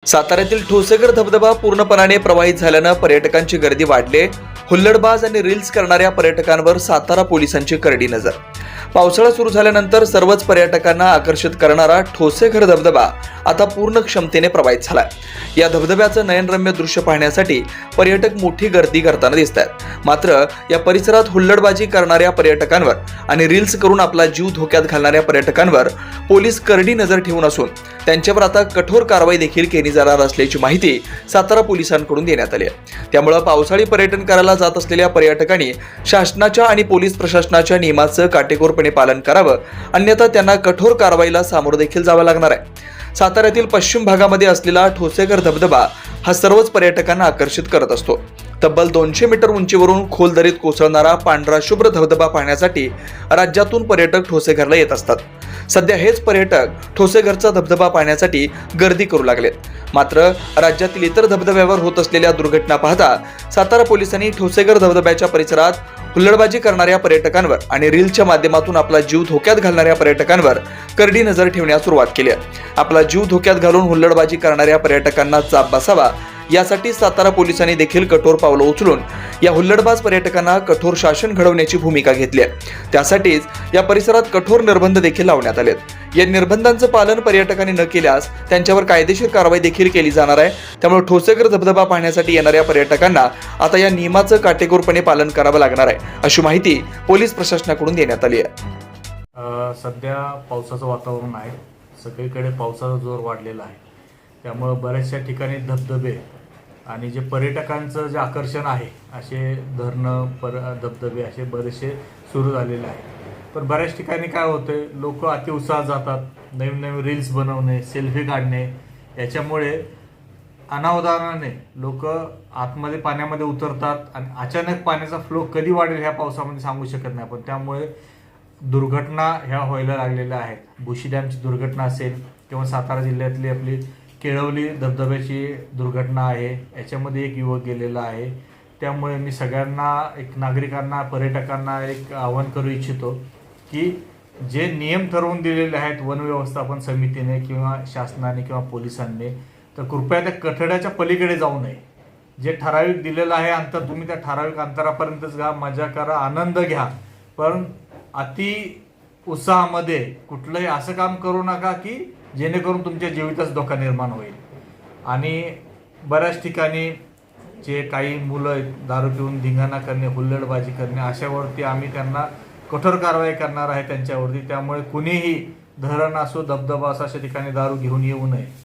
साताऱ्यातील ठोसेघर धबधबा पूर्णपणाने प्रवाहित झाल्यानं पर्यटकांची गर्दी वाढली. हुल्लडबाज आणि रील्स करणाऱ्या पर्यटकांवर सातारा पोलिसांची करडी नजर. पावसाळा सुरू झाल्यानंतर सर्वच पर्यटकांना आकर्षित करणारा ठोसेघर धबधबा आता पूर्ण क्षमतेने प्रवाहित झालाय. या धबधब्याचं नयनरम्य दृश्य पाहण्यासाठी पर्यटक मोठी गर्दी करताना दिसत आहेत. मात्र या परिसरात हुल्लडबाजी करणाऱ्या पर्यटकांवर आणि रील्स करून आपला जीव धोक्यात घालणाऱ्या पर्यटकांवर पोलीस करडी नजर ठेवून असून त्यांच्यावर आता कठोर कारवाई देखील केली जाणार असल्याची माहिती सातारा पोलिसांकडून देण्यात आली आहे. त्यामुळे पावसाळी पर्यटन करायला जात असलेल्या पर्यटकांनी शासनाच्या आणि पोलीस प्रशासनाच्या नियमाचं काटेकोरपणे पालन करावं, अन्यथा त्यांना कठोर कारवाईला सामोरं देखील जावं लागणार आहे. साताऱ्यातील पश्चिम भागामध्ये असलेला ठोसेघर धबधबा हा सर्वच पर्यटकांना आकर्षित करत असतो. तब्बल 200 मीटर उंचीवरून खोल दरीत कोसळणारा पांढरा शुभ्र धबधबा पाहण्यासाठी राज्यातून पर्यटक ठोसेघरला येत असतात. सध्या हेच पर्यटक ठोसेघरचा धबधबा पाहण्यासाठी गर्दी करू लागलेत. मात्र राज्यातील इतर धबधब्यावर होत असलेल्या दुर्घटना पाहता सातारा पोलिसांनी ठोसेघर धबधब्याच्या परिसरात हुल्लडबाजी करणाऱ्या पर्यटकांवर आणि रीलच्या माध्यमातून आपला जीव धोक्यात घालणाऱ्या पर्यटकांवर करडी नजर ठेवण्यास सुरुवात केली आहे. आपला जीव धोक्यात घालून हुल्लडबाजी करणाऱ्या पर्यटकांना चाप बसावा यासाठी सातारा पोलिसांनी देखील कठोर पावलं उचलून या हुल्लडबाज पर्यटकांना कठोर शासन घडवण्याची भूमिका घेतली आहे. त्यासाठीच या परिसरात कठोर निर्बंध देखील लावण्यात आलेत. या निर्बंधांचं पालन पर्यटकांनी न केल्यास त्यांच्यावर कायदेशीर कारवाई देखील केली जाणार आहे. त्यामुळे ठोसेघर धबधबा पाहण्यासाठी येणाऱ्या पर्यटकांना आता या नियमाचं काटेकोरपणे पालन करावं लागणार आहे, अशी माहिती पोलीस प्रशासनाकडून देण्यात आली आहे. सध्या पावसाचं वातावरण आहे. सगळीकडे पावसाचा जोर वाढलेला आहे. त्यामुळं बऱ्याचशा ठिकाणी धबधबे आणि जे पर्यटकांचं जे आकर्षण आहे असे धरणं धबधबे असे बरेचसे सुरू झालेले आहेत. पण बऱ्याच ठिकाणी काय होतंय, लोक अतिउत्साहात जातात. नवीन नवीन रील्स बनवणे, सेल्फी काढणे, याच्यामुळे अनावधानाने लोक आतमध्ये पाण्यामध्ये उतरतात आणि अचानक पाण्याचा फ्लो कधी वाढेल ह्या पावसामध्ये सांगू शकत नाही आपण. त्यामुळे दुर्घटना ह्या व्हायला लागलेल्या आहेत. भुशी डॅमची दुर्घटना असेल किंवा सातारा जिल्ह्यातली आपली केळवली धबधब्याची दुर्घटना आहे, याच्यामध्ये एक युवक गेलेला आहे. त्यामुळे मी सगळ्यांना, एक नागरिकांना, पर्यटकांना एक आवाहन करू इच्छितो की जे नियम ठरवून दिलेले आहेत वन व्यवस्थापन समितीने किंवा शासनाने किंवा पोलिसांनी, तर कृपया त्या कठड्याच्या पलीकडे जाऊ नये. जे ठराविक दिलेलं आहे अंतर, तुम्ही त्या ठराविक अंतरापर्यंतच जा, मजा करा, आनंद घ्या. पण अति उत्साहामध्ये कुठलंही असं काम करू नका की जेणेकरून तुमच्या जीवितास धोका निर्माण होईल. आणि बऱ्याच ठिकाणी जे काही मुलं दारू पिऊन धिंगाणा करणे, हुल्लडबाजी करणे, अशावरती आम्ही त्यांना कठोर कारवाई करणार आहे त्यांच्यावरती. त्यामुळे कुणीही धरण असो, धबधबा असो, अशा ठिकाणी दारू घेऊन येऊ नये.